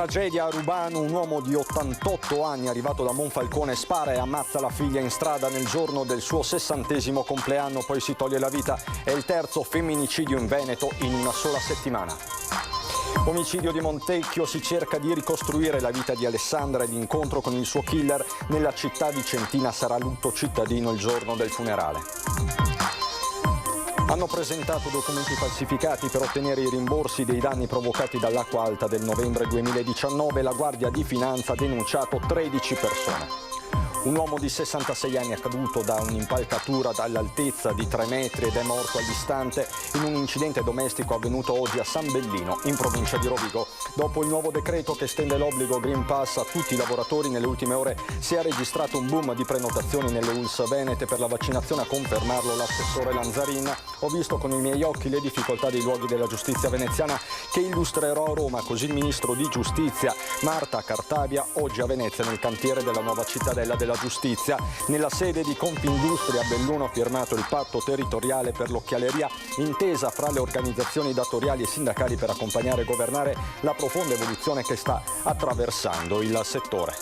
Tragedia a Rubano, un uomo di 88 anni arrivato da Monfalcone spara e ammazza la figlia in strada nel giorno del suo 60° compleanno, poi si toglie la vita. È il terzo femminicidio in Veneto in una sola settimana. Omicidio di Montecchio, si cerca di ricostruire la vita di Alessandra e l'incontro con il suo killer nella città vicentina. Sarà lutto cittadino il giorno del funerale. Hanno presentato documenti falsificati per ottenere i rimborsi dei danni provocati dall'acqua alta del novembre 2019. La Guardia di Finanza ha denunciato 13 persone. Un uomo di 66 anni è caduto da un'impalcatura dall'altezza di 3 metri ed è morto all'istante in un incidente domestico avvenuto oggi a San Bellino, in provincia di Rovigo. Dopo il nuovo decreto che estende l'obbligo Green Pass a tutti i lavoratori, nelle ultime ore si è registrato un boom di prenotazioni nelle ULSS venete per la vaccinazione. A confermarlo l'assessore Lanzarin. Ho visto con i miei occhi le difficoltà dei luoghi della giustizia veneziana che illustrerò a Roma, così il ministro di giustizia Marta Cartabia oggi a Venezia nel cantiere della nuova cittadella della giustizia. Nella sede di Confindustria a Belluno ha firmato il patto territoriale per l'occhialeria, intesa fra le organizzazioni datoriali e sindacali per accompagnare e governare la profonda evoluzione che sta attraversando il settore.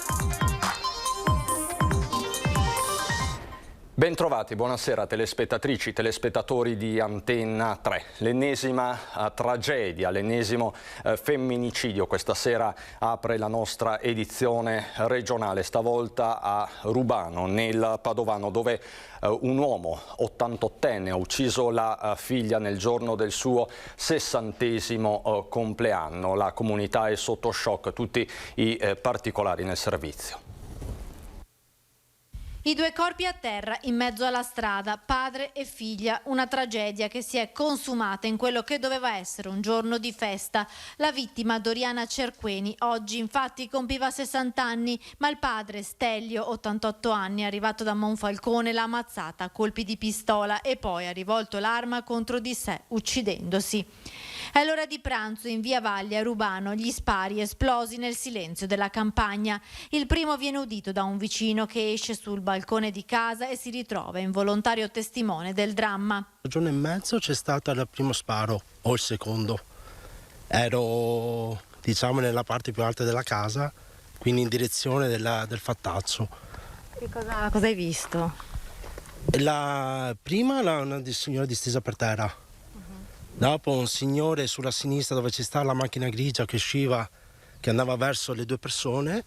Bentrovati, buonasera telespettatrici, telespettatori di Antenna 3. L'ennesima tragedia, l'ennesimo femminicidio questa sera apre la nostra edizione regionale, stavolta a Rubano, nel Padovano, dove un uomo 88enne ha ucciso la figlia nel giorno del suo 60° compleanno. La comunità è sotto shock, tutti i particolari nel servizio. I due corpi a terra in mezzo alla strada, padre e figlia, una tragedia che si è consumata in quello che doveva essere un giorno di festa. La vittima, Doriana Cerqueni, oggi infatti compiva 60 anni, ma il padre, Stelio, 88 anni, arrivato da Monfalcone, l'ha ammazzata a colpi di pistola e poi ha rivolto l'arma contro di sé, uccidendosi. È l'ora di pranzo in via Vaglia a Rubano, gli spari esplosi nel silenzio della campagna. Il primo viene udito da un vicino che esce sul balcone di casa e si ritrova involontario testimone del dramma. Un giorno e mezzo c'è stato il primo sparo, o il secondo. Ero, nella parte più alta della casa, quindi in direzione del fattaccio. E cosa hai visto? Prima una signora distesa per terra. Dopo un signore sulla sinistra dove ci sta la macchina grigia che usciva, che andava verso le due persone,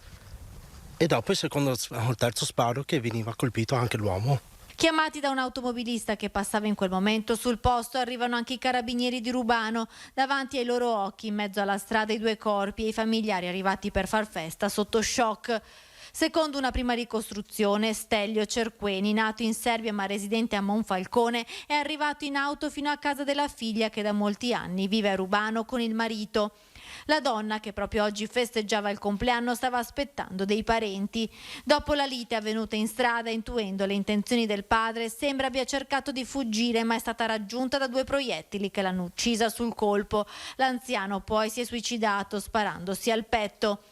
e dopo il terzo sparo che veniva colpito anche l'uomo. Chiamati da un automobilista che passava in quel momento sul posto, arrivano anche i carabinieri di Rubano. Davanti ai loro occhi, in mezzo alla strada, i due corpi e i familiari arrivati per far festa sotto shock. Secondo una prima ricostruzione, Stelio Cerqueni, nato in Serbia ma residente a Monfalcone, è arrivato in auto fino a casa della figlia che da molti anni vive a Rubano con il marito. La donna, che proprio oggi festeggiava il compleanno, stava aspettando dei parenti. Dopo la lite avvenuta in strada, intuendo le intenzioni del padre, sembra abbia cercato di fuggire, ma è stata raggiunta da 2 proiettili che l'hanno uccisa sul colpo. L'anziano poi si è suicidato sparandosi al petto.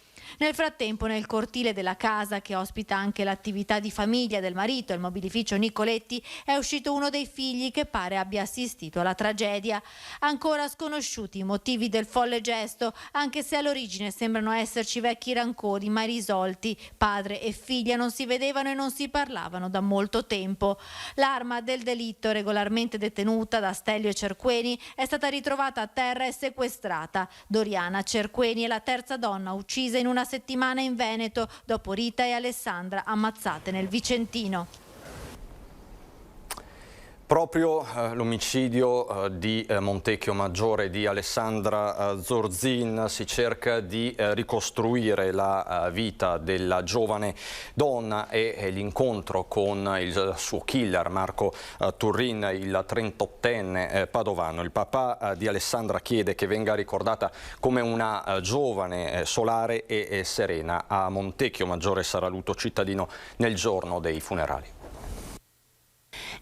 Nel frattempo, nel cortile della casa, che ospita anche l'attività di famiglia del marito, il mobilificio Nicoletti, è uscito uno dei figli che pare abbia assistito alla tragedia. Ancora sconosciuti i motivi del folle gesto, anche se all'origine sembrano esserci vecchi rancori mai risolti. Padre e figlia non si vedevano e non si parlavano da molto tempo. L'arma del delitto, regolarmente detenuta da Stelio Cerqueni, è stata ritrovata a terra e sequestrata. Doriana Cerqueni è la terza donna uccisa in una settimana in Veneto, dopo Rita e Alessandra ammazzate nel Vicentino. Proprio l'omicidio di Montecchio Maggiore di Alessandra Zorzin, si cerca di ricostruire la vita della giovane donna e l'incontro con il suo killer Marco Turrin, il 38enne padovano. Il papà di Alessandra chiede che venga ricordata come una giovane solare e serena. A Montecchio Maggiore sarà lutto cittadino nel giorno dei funerali.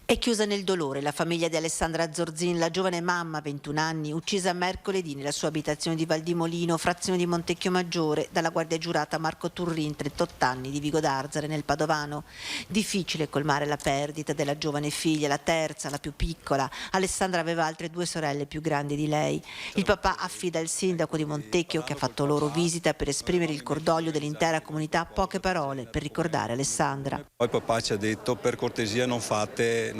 È chiusa nel dolore la famiglia di Alessandra Zorzin, la giovane mamma, 21 anni, uccisa mercoledì nella sua abitazione di Valdimolino, frazione di Montecchio Maggiore, dalla guardia giurata Marco Turrin, 38 anni, di Vigo d'Arzare, nel Padovano. Difficile colmare la perdita della giovane figlia, la terza, la più piccola. Alessandra aveva altre 2 sorelle più grandi di lei. Il papà affida al sindaco di Montecchio, che ha fatto loro visita per esprimere il cordoglio dell'intera comunità, poche parole per ricordare Alessandra. Poi papà ci ha detto: per cortesia non fate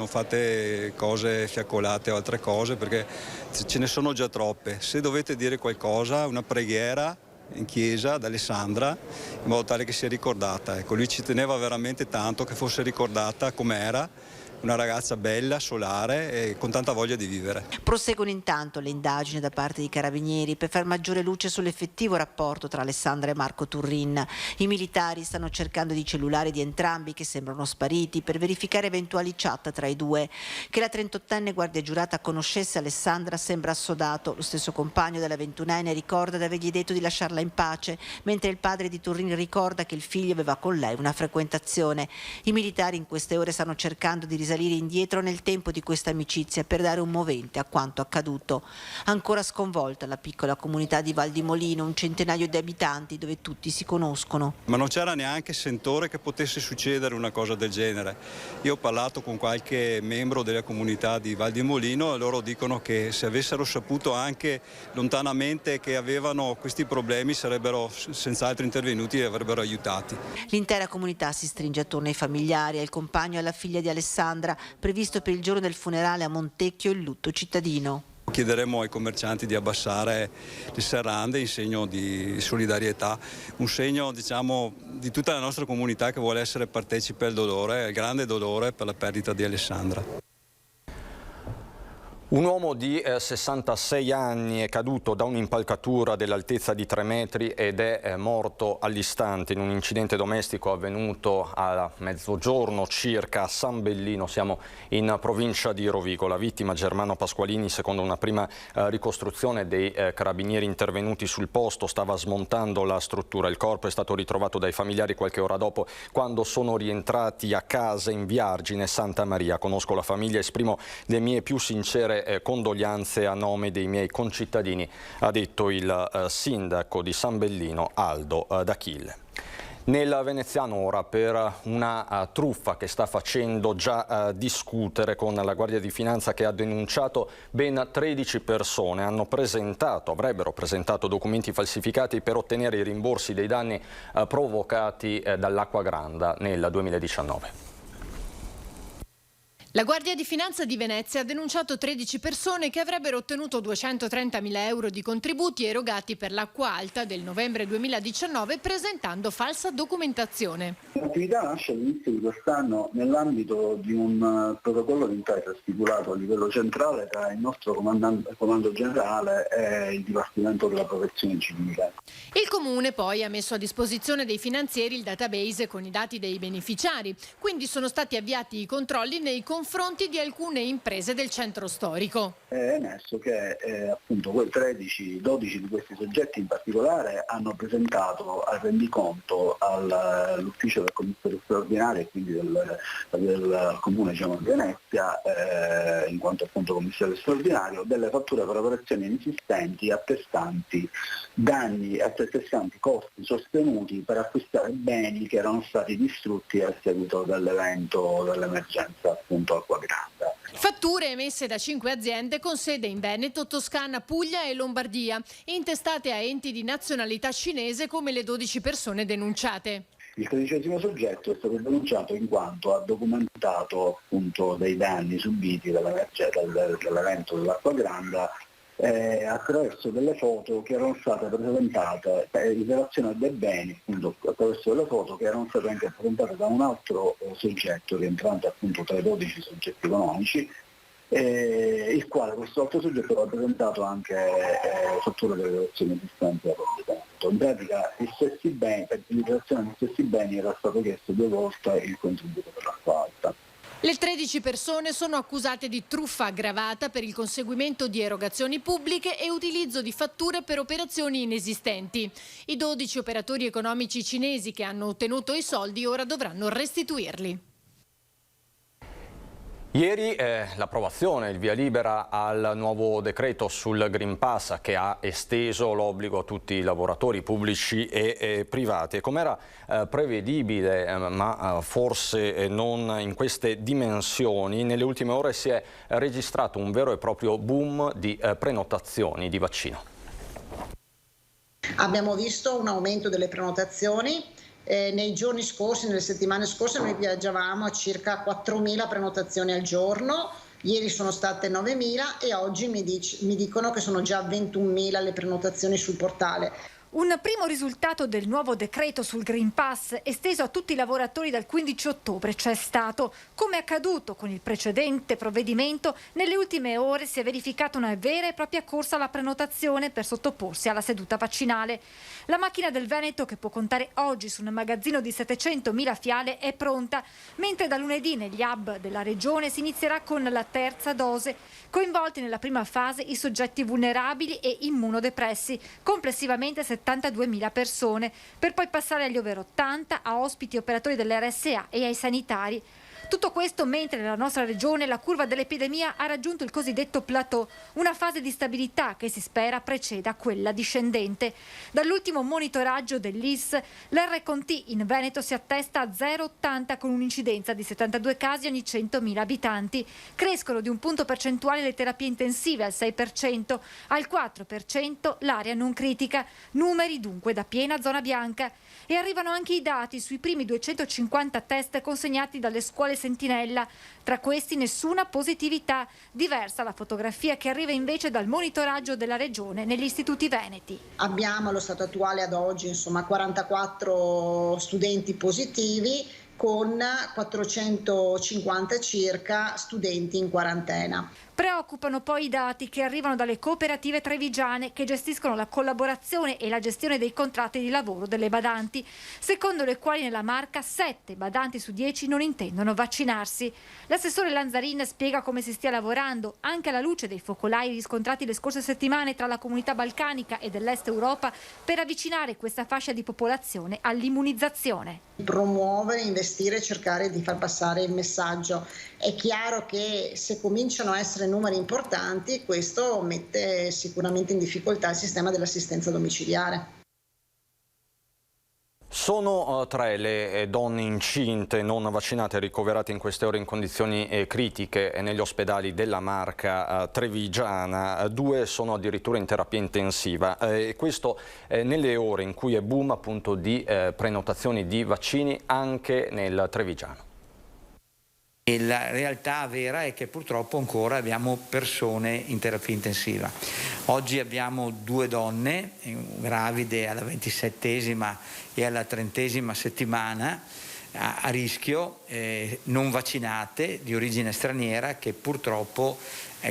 cose fiaccolate o altre cose, perché ce ne sono già troppe. Se dovete dire qualcosa, una preghiera in chiesa ad Alessandra, in modo tale che sia ricordata. Ecco, lui ci teneva veramente tanto che fosse ricordata com'era, una ragazza bella, solare e con tanta voglia di vivere. Proseguono intanto le indagini da parte dei carabinieri per far maggiore luce sull'effettivo rapporto tra Alessandra e Marco Turrin. I militari stanno cercando di cellulari di entrambi, che sembrano spariti, per verificare eventuali chat tra i due. Che la 38enne guardia giurata conoscesse Alessandra sembra assodato. Lo stesso compagno della 21enne ricorda di avergli detto di lasciarla in pace, mentre il padre di Turrin ricorda che il figlio aveva con lei una frequentazione. I militari in queste ore stanno cercando di risalire indietro nel tempo di questa amicizia per dare un movente a quanto accaduto. Ancora sconvolta la piccola comunità di Valdimolino, un centinaio di abitanti dove tutti si conoscono. Ma non c'era neanche sentore che potesse succedere una cosa del genere. Io ho parlato con qualche membro della comunità di Valdimolino e loro dicono che se avessero saputo anche lontanamente che avevano questi problemi sarebbero senz'altro intervenuti e avrebbero aiutati. L'intera comunità si stringe attorno ai familiari, al compagno e alla figlia di Alessandra, previsto per il giorno del funerale a Montecchio il lutto cittadino. Chiederemo ai commercianti di abbassare le serrande in segno di solidarietà, un segno, diciamo, di tutta la nostra comunità che vuole essere partecipe al dolore, al grande dolore per la perdita di Alessandra. Un uomo di 66 anni è caduto da un'impalcatura dell'altezza di 3 metri ed è morto all'istante in un incidente domestico avvenuto a mezzogiorno circa a San Bellino, siamo in provincia di Rovigo. La vittima, Germano Pasqualini, secondo una prima ricostruzione dei carabinieri intervenuti sul posto, stava smontando la struttura. Il corpo è stato ritrovato dai familiari qualche ora dopo, quando sono rientrati a casa in via Argine Santa Maria. Conosco la famiglia, esprimo le mie più sincere condoglianze a nome dei miei concittadini, ha detto il sindaco di San Bellino, Aldo D'Achille. Nel veneziano ora per una truffa che sta facendo già discutere, con la Guardia di Finanza che ha denunciato ben 13 persone avrebbero presentato documenti falsificati per ottenere i rimborsi dei danni provocati dall'Acqua Granda nel 2019. La Guardia di Finanza di Venezia ha denunciato 13 persone che avrebbero ottenuto 230.000 euro di contributi erogati per l'acqua alta del novembre 2019 presentando falsa documentazione. L'attività nasce all'inizio di quest'anno nell'ambito di un protocollo d'intesa stipulato a livello centrale tra il nostro comando generale e il Dipartimento della Protezione Civile. Il Comune poi ha messo a disposizione dei finanzieri il database con i dati dei beneficiari, quindi sono stati avviati i controlli nei confronti di alcune imprese del centro storico. È emerso che appunto quei 12 di questi soggetti in particolare hanno presentato al rendiconto all'ufficio del commissario straordinario e quindi del comune di Venezia, in quanto appunto commissario straordinario, delle fatture per operazioni inesistenti attestanti costi sostenuti per acquistare beni che erano stati distrutti a seguito dell'emergenza appunto Acqua Granda. Fatture emesse da 5 aziende con sede in Veneto, Toscana, Puglia e Lombardia, intestate a enti di nazionalità cinese come le 12 persone denunciate. Il 13° soggetto è stato denunciato in quanto ha documentato appunto dei danni subiti dall'evento dell'Acqua Granda attraverso delle foto che erano state presentate in relazione a dei beni, appunto attraverso delle foto che erano state anche presentate da un altro soggetto rientrante appunto tra i 12 soggetti economici, il quale questo altro soggetto aveva presentato anche fatture delle relazioni esistenti a provvedimento. In pratica per l'utilizzare degli stessi beni era stato chiesto 2 volte il contributo per l'acqua alta. Le 13 persone sono accusate di truffa aggravata per il conseguimento di erogazioni pubbliche e utilizzo di fatture per operazioni inesistenti. I 12 operatori economici cinesi che hanno ottenuto i soldi ora dovranno restituirli. Ieri l'approvazione, il via libera al nuovo decreto sul Green Pass che ha esteso l'obbligo a tutti i lavoratori pubblici e privati. Come era prevedibile, ma forse non in queste dimensioni, nelle ultime ore si è registrato un vero e proprio boom di prenotazioni di vaccino. Abbiamo visto un aumento delle prenotazioni. Nei giorni scorsi, nelle settimane scorse, noi viaggiavamo a circa 4.000 prenotazioni al giorno, ieri sono state 9.000 e oggi mi dicono che sono già 21.000 le prenotazioni sul portale. Un primo risultato del nuovo decreto sul Green Pass esteso a tutti i lavoratori dal 15 ottobre c'è stato. Come accaduto con il precedente provvedimento, nelle ultime ore si è verificata una vera e propria corsa alla prenotazione per sottoporsi alla seduta vaccinale. La macchina del Veneto, che può contare oggi su un magazzino di 700.000 fiale, è pronta, mentre da lunedì negli hub della regione si inizierà con la terza dose. Coinvolti nella prima fase i soggetti vulnerabili e immunodepressi, complessivamente 72.000 persone, per poi passare agli over 80, a ospiti e operatori dell'RSA e ai sanitari. Tutto questo mentre nella nostra regione la curva dell'epidemia ha raggiunto il cosiddetto plateau, una fase di stabilità che si spera preceda quella discendente. Dall'ultimo monitoraggio dell'IS, l'R-Conti in Veneto si attesta a 0,80 con un'incidenza di 72 casi ogni 100.000 abitanti. Crescono di un punto percentuale le terapie intensive al 6%, al 4% l'area non critica, numeri dunque da piena zona bianca. E arrivano anche i dati sui primi 250 test consegnati dalle scuole sentinella. Tra questi nessuna positività, diversa la fotografia che arriva invece dal monitoraggio della regione negli istituti veneti. Abbiamo allo stato attuale ad oggi 44 studenti positivi con 450 circa studenti in quarantena. Preoccupano poi i dati che arrivano dalle cooperative trevigiane che gestiscono la collaborazione e la gestione dei contratti di lavoro delle badanti, secondo le quali nella Marca 7 badanti su 10 non intendono vaccinarsi. L'assessore Lanzarin spiega come si stia lavorando, anche alla luce dei focolai riscontrati le scorse settimane tra la comunità balcanica e dell'Est Europa, per avvicinare questa fascia di popolazione all'immunizzazione. Promuovere, investire, cercare di far passare il messaggio. È chiaro che se cominciano a essere numeri importanti, questo mette sicuramente in difficoltà il sistema dell'assistenza domiciliare. Sono 3 le donne incinte non vaccinate ricoverate in queste ore in condizioni critiche negli ospedali della Marca trevigiana. 2 sono addirittura in terapia intensiva. Questo nelle ore in cui è boom appunto di prenotazioni di vaccini anche nel trevigiano. E la realtà vera è che purtroppo ancora abbiamo persone in terapia intensiva. Oggi abbiamo 2 donne gravide alla 27esima e alla 30esima settimana a rischio, non vaccinate, di origine straniera, che purtroppo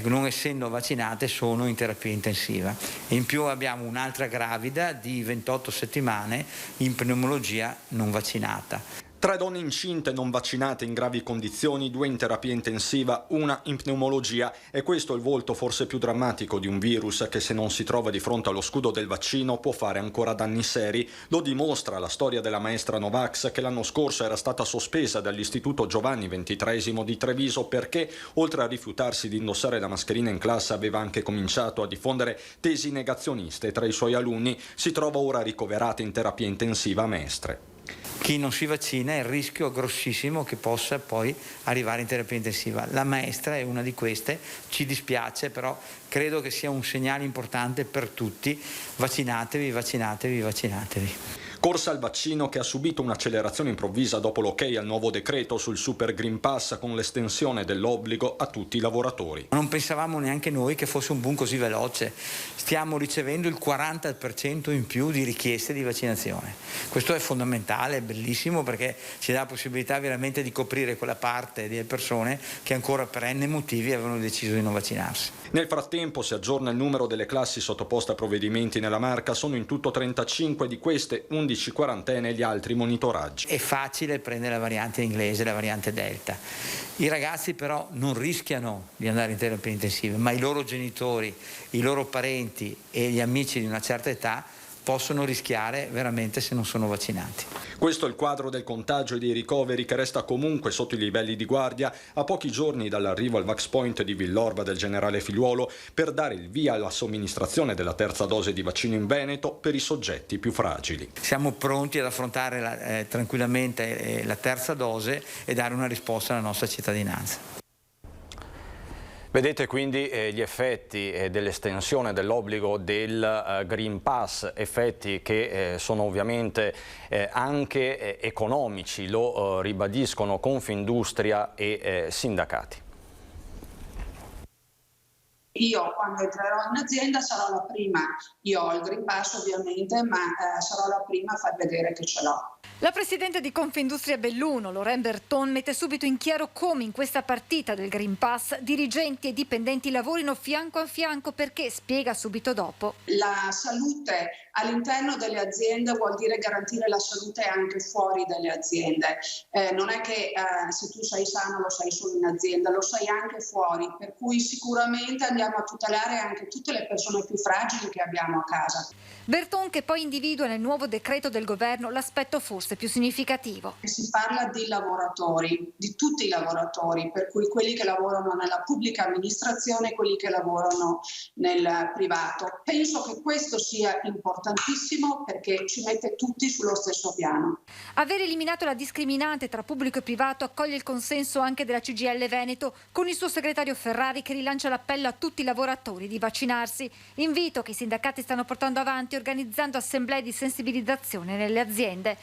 non essendo vaccinate sono in terapia intensiva. In più abbiamo un'altra gravida di 28 settimane in pneumologia non vaccinata. 3 donne incinte non vaccinate in gravi condizioni, 2 in terapia intensiva, 1 in pneumologia. E questo è il volto forse più drammatico di un virus che, se non si trova di fronte allo scudo del vaccino, può fare ancora danni seri. Lo dimostra la storia della maestra Novax, che l'anno scorso era stata sospesa dall'Istituto Giovanni XXIII di Treviso perché, oltre a rifiutarsi di indossare la mascherina in classe, aveva anche cominciato a diffondere tesi negazioniste tra i suoi alunni. Si trova ora ricoverata in terapia intensiva a Mestre. Chi non si vaccina è il rischio grossissimo che possa poi arrivare in terapia intensiva. La maestra è una di queste, ci dispiace, però credo che sia un segnale importante per tutti. Vaccinatevi, vaccinatevi, vaccinatevi. Corsa al vaccino che ha subito un'accelerazione improvvisa dopo l'ok al nuovo decreto sul Super Green Pass con l'estensione dell'obbligo a tutti i lavoratori. Non pensavamo neanche noi che fosse un boom così veloce. Stiamo ricevendo il 40% in più di richieste di vaccinazione. Questo è fondamentale, è bellissimo, perché ci dà la possibilità veramente di coprire quella parte di persone che ancora per n motivi avevano deciso di non vaccinarsi. Nel frattempo si aggiorna il numero delle classi sottoposte a provvedimenti nella Marca. Sono in tutto 35, di queste 11 quarantene e gli altri monitoraggi. È facile prendere la variante inglese, la variante Delta. I ragazzi però non rischiano di andare in terapia intensiva, ma i loro genitori, i loro parenti e gli amici di una certa età possono rischiare veramente se non sono vaccinati. Questo è il quadro del contagio e dei ricoveri, che resta comunque sotto i livelli di guardia a pochi giorni dall'arrivo al Vax Point di Villorba del generale Figliuolo per dare il via alla somministrazione della terza dose di vaccino in Veneto per i soggetti più fragili. Siamo pronti ad affrontare tranquillamente la terza dose e dare una risposta alla nostra cittadinanza. Vedete quindi gli effetti dell'estensione dell'obbligo del Green Pass, effetti che sono ovviamente anche economici, lo ribadiscono Confindustria e sindacati. Io quando entrerò in azienda sarò la prima, io ho il Green Pass ovviamente, ma sarò la prima a far vedere che ce l'ho. La presidente di Confindustria Belluno, Lorraine Berton, mette subito in chiaro come in questa partita del Green Pass dirigenti e dipendenti lavorino fianco a fianco, perché spiega subito dopo. La salute all'interno delle aziende vuol dire garantire la salute anche fuori dalle aziende. Non è che se tu sei sano lo sei solo in azienda, lo sei anche fuori, per cui sicuramente andiamo a tutelare anche tutte le persone più fragili che abbiamo a casa. Berton, che poi individua nel nuovo decreto del governo l'aspetto forse più significativo. Si parla di lavoratori, di tutti i lavoratori, per cui quelli che lavorano nella pubblica amministrazione e quelli che lavorano nel privato. Penso che questo sia importantissimo perché ci mette tutti sullo stesso piano. Aver eliminato la discriminante tra pubblico e privato accoglie il consenso anche della CGIL Veneto, con il suo segretario Ferrari che rilancia l'appello a tutti i lavoratori di vaccinarsi. Invito che i sindacati stanno portando avanti organizzando assemblee di sensibilizzazione nelle aziende.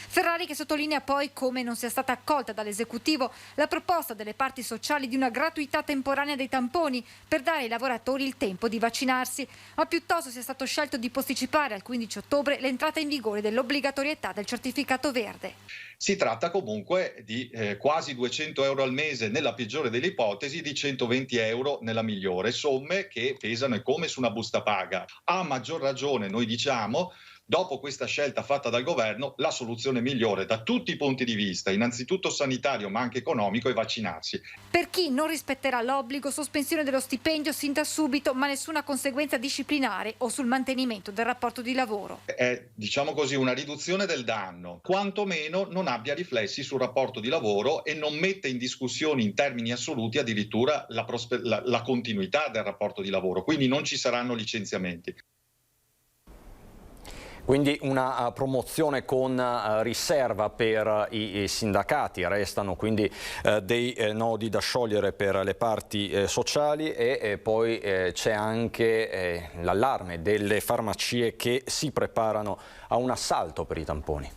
Ferrari che sottolinea poi come non sia stata accolta dall'esecutivo la proposta delle parti sociali di una gratuità temporanea dei tamponi per dare ai lavoratori il tempo di vaccinarsi, ma piuttosto sia stato scelto di posticipare al 15 ottobre l'entrata in vigore dell'obbligatorietà del certificato verde. Si tratta comunque di quasi 200 euro al mese nella peggiore delle ipotesi, di 120 euro nella migliore, somme che pesano come su una busta paga. A maggior ragione noi diciamo, dopo questa scelta fatta dal governo, la soluzione migliore da tutti i punti di vista, innanzitutto sanitario ma anche economico, è vaccinarsi. Per chi non rispetterà l'obbligo, sospensione dello stipendio sin da subito, ma nessuna conseguenza disciplinare o sul mantenimento del rapporto di lavoro. È, diciamo così, una riduzione del danno, quantomeno non abbia riflessi sul rapporto di lavoro e non mette in discussione in termini assoluti addirittura la continuità del rapporto di lavoro, quindi non ci saranno licenziamenti. Quindi una promozione con riserva per i sindacati, restano quindi dei nodi da sciogliere per le parti sociali e poi c'è anche l'allarme delle farmacie che si preparano a un assalto per i tamponi.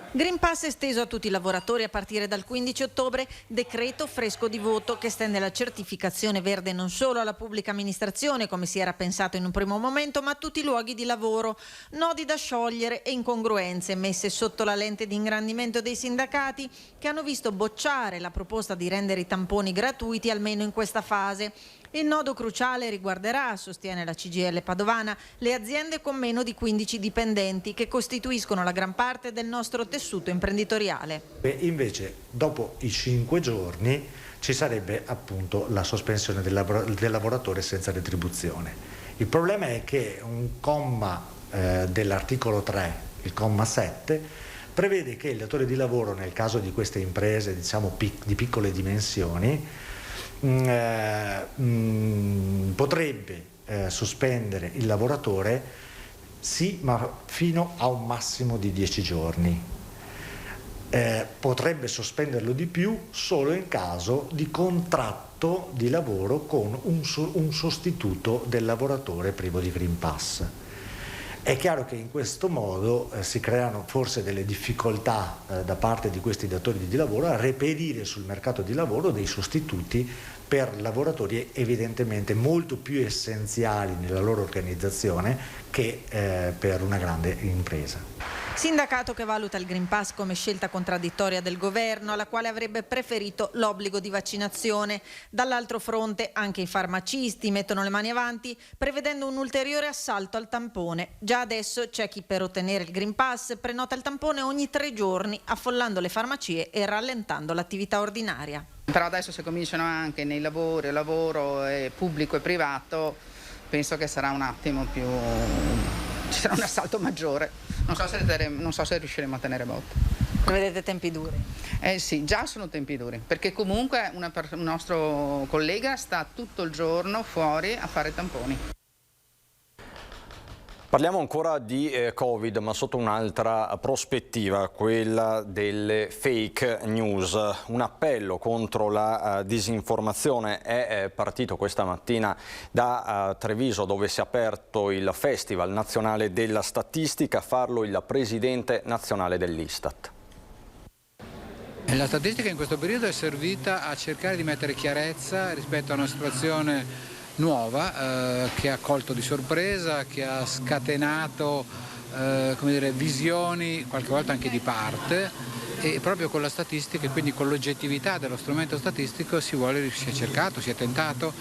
Green Pass esteso a tutti i lavoratori a partire dal 15 ottobre, decreto fresco di voto che estende la certificazione verde non solo alla pubblica amministrazione come si era pensato in un primo momento, ma a tutti i luoghi di lavoro. Nodi da sciogliere e incongruenze messe sotto la lente di ingrandimento dei sindacati che hanno visto bocciare la proposta di rendere i tamponi gratuiti almeno in questa fase. Il nodo cruciale riguarderà, sostiene la CGIL padovana, le aziende con meno di 15 dipendenti che costituiscono la gran parte del nostro tessuto imprenditoriale. Invece dopo i 5 giorni ci sarebbe appunto la sospensione del lavoratore senza retribuzione. Il problema è che un comma dell'articolo 3, il comma 7, prevede che il datore di lavoro, nel caso di queste imprese diciamo di piccole dimensioni, potrebbe sospendere il lavoratore, sì, ma fino a un massimo di 10 giorni. Potrebbe sospenderlo di più solo in caso di contratto di lavoro con un sostituto del lavoratore privo di Green Pass. È chiaro che in questo modo si creano forse delle difficoltà da parte di questi datori di lavoro a reperire sul mercato di lavoro dei sostituti per lavoratori evidentemente molto più essenziali nella loro organizzazione che per una grande impresa. Sindacato che valuta il Green Pass come scelta contraddittoria del governo, alla quale avrebbe preferito l'obbligo di vaccinazione. Dall'altro fronte anche i farmacisti mettono le mani avanti, prevedendo un ulteriore assalto al tampone. Già adesso c'è chi per ottenere il Green Pass prenota il tampone ogni 3 giorni, affollando le farmacie e rallentando l'attività ordinaria. Però adesso se cominciano anche nei lavoro pubblico e privato, penso che sarà un attimo più, ci sarà un assalto maggiore, non so se riusciremo a tenere botta. Vedete tempi duri? Sì, già sono tempi duri, perché comunque un nostro collega sta tutto il giorno fuori a fare tamponi. Parliamo ancora di Covid, ma sotto un'altra prospettiva, quella delle fake news. Un appello contro la disinformazione è partito questa mattina da Treviso, dove si è aperto il Festival Nazionale della Statistica, a farlo il presidente nazionale dell'Istat. La statistica in questo periodo è servita a cercare di mettere chiarezza rispetto a una situazione nuova che ha colto di sorpresa, che ha scatenato visioni qualche volta anche di parte, e proprio con la statistica e quindi con l'oggettività dello strumento statistico si è cercato, si è tentato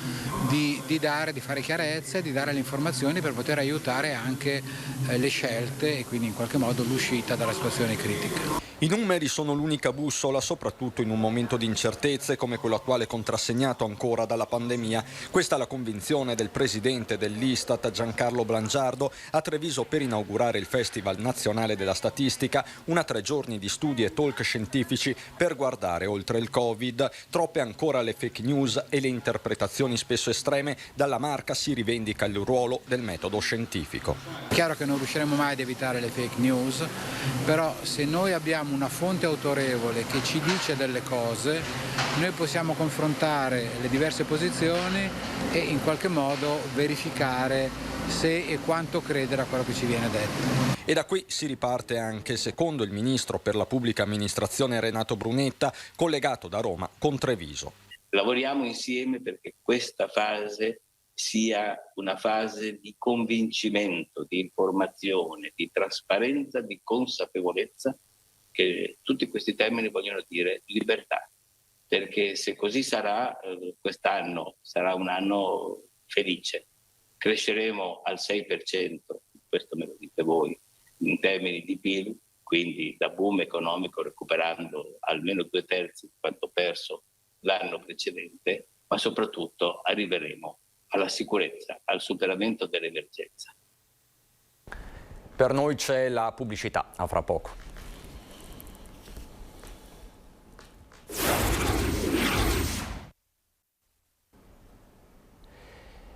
di fare chiarezza, di dare le informazioni per poter aiutare anche le scelte e quindi in qualche modo l'uscita dalla situazione critica. I numeri sono l'unica bussola, soprattutto in un momento di incertezze come quello attuale, contrassegnato ancora dalla pandemia. Questa è la convinzione del presidente dell'Istat, Giancarlo Blangiardo, a Treviso per inaugurare il Festival Nazionale della Statistica, una 3 giorni di studi e talk scientifici per guardare oltre il Covid. Troppe ancora le fake news e le interpretazioni spesso estreme. Dalla Marca si rivendica il ruolo del metodo scientifico. È chiaro che non riusciremo mai ad evitare le fake news, però se noi abbiamo una fonte autorevole che ci dice delle cose, noi possiamo confrontare le diverse posizioni e in qualche modo verificare se e quanto credere a quello che ci viene detto. E da qui si riparte anche, secondo il ministro per la pubblica amministrazione Renato Brunetta, collegato da Roma con Treviso. Lavoriamo insieme perché questa fase sia una fase di convincimento, di informazione, di trasparenza, di consapevolezza, che tutti questi termini vogliono dire libertà, perché se così sarà, quest'anno sarà un anno felice. Cresceremo al 6%, questo me lo dite voi, in termini di PIL, quindi da boom economico recuperando almeno 2/3 di quanto perso l'anno precedente, ma soprattutto arriveremo alla sicurezza, al superamento dell'emergenza. Per noi c'è la pubblicità, a fra poco.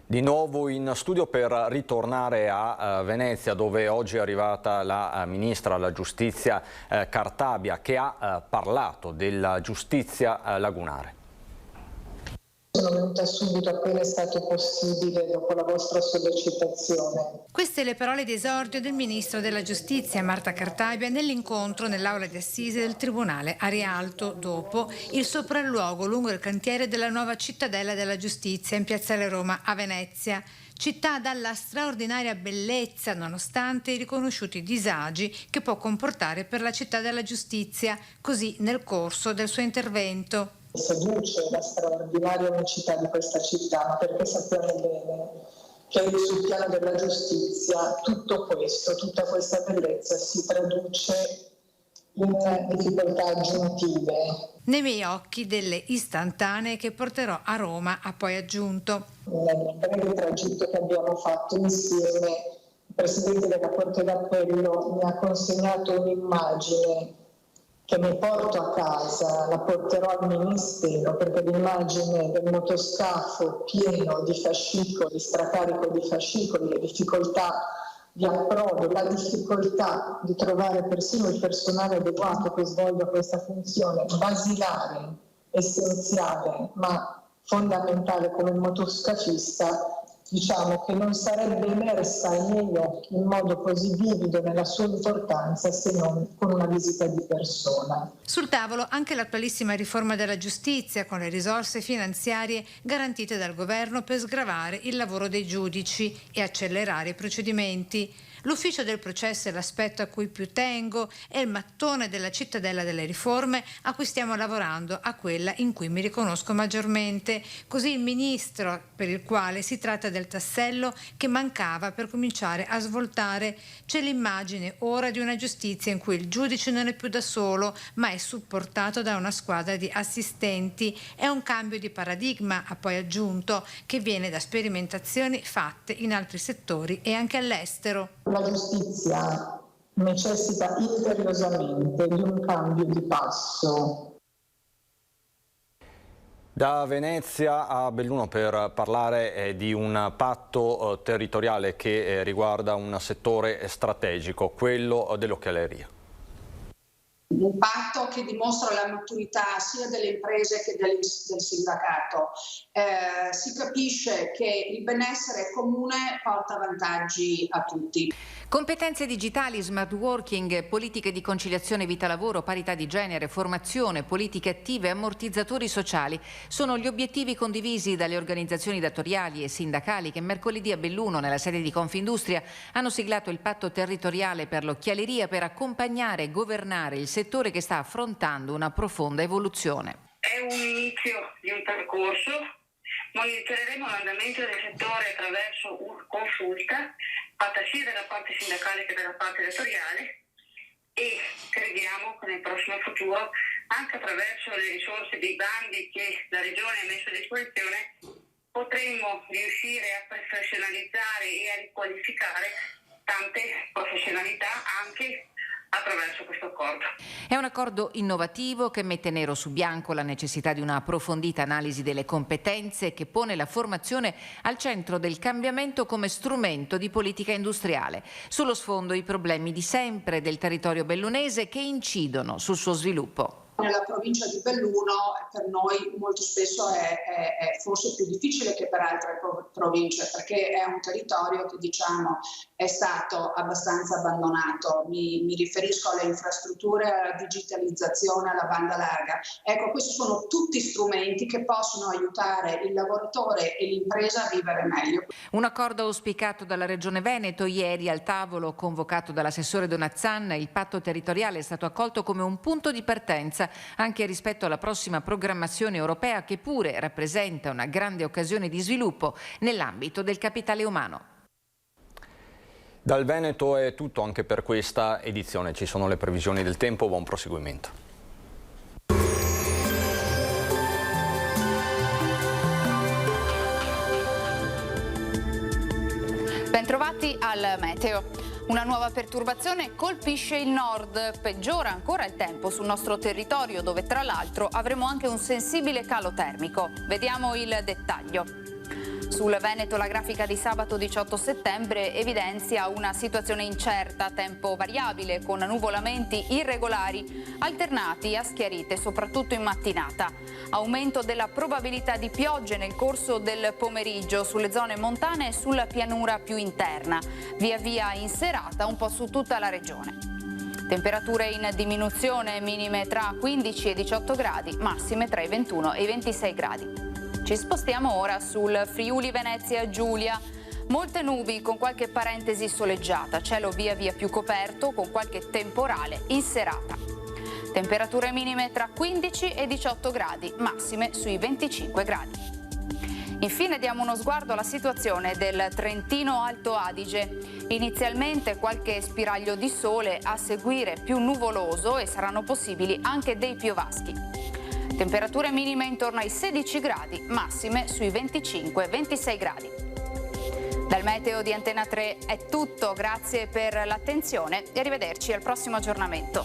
Di nuovo in studio per ritornare a Venezia, dove oggi è arrivata la Ministra della Giustizia Cartabia, che ha parlato della giustizia lagunare. Sono venuta subito appena è stato possibile dopo la vostra sollecitazione. Queste le parole di esordio del Ministro della Giustizia Marta Cartabia nell'incontro nell'aula di assise del Tribunale a Rialto dopo il sopralluogo lungo il cantiere della nuova cittadella della giustizia in Piazzale Roma a Venezia. Città dalla straordinaria bellezza nonostante i riconosciuti disagi che può comportare per la città della giustizia, così nel corso del suo intervento. Seduce la straordinaria unicità di questa città, ma perché sappiamo bene che sul piano della giustizia tutto questo, tutta questa bellezza si traduce in difficoltà aggiuntive. Nei miei occhi delle istantanee che porterò a Roma, ha poi aggiunto. Nel breve tragitto che abbiamo fatto insieme, il Presidente della Corte d'Appello mi ha consegnato un'immagine che mi porto a casa, la porterò al Ministero, perché l'immagine del motoscafo pieno di fascicoli, stracarico di fascicoli, le difficoltà di approdo, la difficoltà di trovare persino il personale adeguato che svolga questa funzione basilare, essenziale, ma fondamentale come il motoscafista, diciamo che non sarebbe emersa ai miei occhi in modo così vivido nella sua importanza se non con una visita di persona. Sul tavolo anche l'attualissima riforma della giustizia con le risorse finanziarie garantite dal governo per sgravare il lavoro dei giudici e accelerare i procedimenti. L'ufficio del processo è l'aspetto a cui più tengo, è il mattone della cittadella delle riforme a cui stiamo lavorando, a quella in cui mi riconosco maggiormente. Così il ministro per il quale si tratta del tassello che mancava per cominciare a svoltare. C'è l'immagine ora di una giustizia in cui il giudice non è più da solo, ma è supportato da una squadra di assistenti. È un cambio di paradigma, ha poi aggiunto, che viene da sperimentazioni fatte in altri settori e anche all'estero. La giustizia necessita imperiosamente di un cambio di passo. Da Venezia a Belluno per parlare di un patto territoriale che riguarda un settore strategico, quello dell'occhialeria. Un patto che dimostra la maturità sia delle imprese che del sindacato. Si capisce che il benessere comune porta vantaggi a tutti. Competenze digitali, smart working, politiche di conciliazione vita-lavoro, parità di genere, formazione, politiche attive, ammortizzatori sociali sono gli obiettivi condivisi dalle organizzazioni datoriali e sindacali che mercoledì a Belluno, nella sede di Confindustria, hanno siglato il patto territoriale per l'occhialeria per accompagnare e governare il settore che sta affrontando una profonda evoluzione. È un inizio di un percorso. Monitoreremo l'andamento del settore attraverso una consulta fatta sia dalla parte sindacale che dalla parte datoriale e crediamo che nel prossimo futuro, anche attraverso le risorse dei bandi che la Regione ha messo a disposizione, potremmo riuscire a professionalizzare e a riqualificare tante professionalità anche attraverso questo accordo. È un accordo innovativo che mette nero su bianco la necessità di una approfondita analisi delle competenze che pone la formazione al centro del cambiamento come strumento di politica industriale. Sullo sfondo i problemi di sempre del territorio bellunese che incidono sul suo sviluppo. Nella provincia di Belluno per noi molto spesso è forse più difficile che per altre province, perché è un territorio che è stato abbastanza abbandonato. Mi riferisco alle infrastrutture, alla digitalizzazione, alla banda larga. Ecco, questi sono tutti strumenti che possono aiutare il lavoratore e l'impresa a vivere meglio. Un accordo auspicato dalla Regione Veneto. Ieri al tavolo convocato dall'assessore Donazzan, il patto territoriale è stato accolto come un punto di partenza anche rispetto alla prossima programmazione europea, che pure rappresenta una grande occasione di sviluppo nell'ambito del capitale umano. Dal Veneto è tutto anche per questa edizione. Ci sono le previsioni del tempo. Buon proseguimento. Bentrovati al meteo. Una nuova perturbazione colpisce il nord, peggiora ancora il tempo sul nostro territorio, dove tra l'altro avremo anche un sensibile calo termico. Vediamo il dettaglio. Sul Veneto la grafica di sabato 18 settembre evidenzia una situazione incerta, tempo variabile con nuvolamenti irregolari alternati a schiarite soprattutto in mattinata. Aumento della probabilità di piogge nel corso del pomeriggio sulle zone montane e sulla pianura più interna, via via in serata un po' su tutta la regione. Temperature in diminuzione, minime tra 15 e 18 gradi, massime tra i 21 e i 26 gradi. Ci spostiamo ora sul Friuli Venezia Giulia. Molte nubi con qualche parentesi soleggiata, cielo via via più coperto con qualche temporale in serata. Temperature minime tra 15 e 18 gradi, massime sui 25 gradi. Infine diamo uno sguardo alla situazione del Trentino Alto Adige. Inizialmente qualche spiraglio di sole, a seguire più nuvoloso e saranno possibili anche dei piovaschi. Temperature minime intorno ai 16 gradi, massime sui 25-26 gradi. Dal meteo di Antena 3 è tutto, grazie per l'attenzione e arrivederci al prossimo aggiornamento.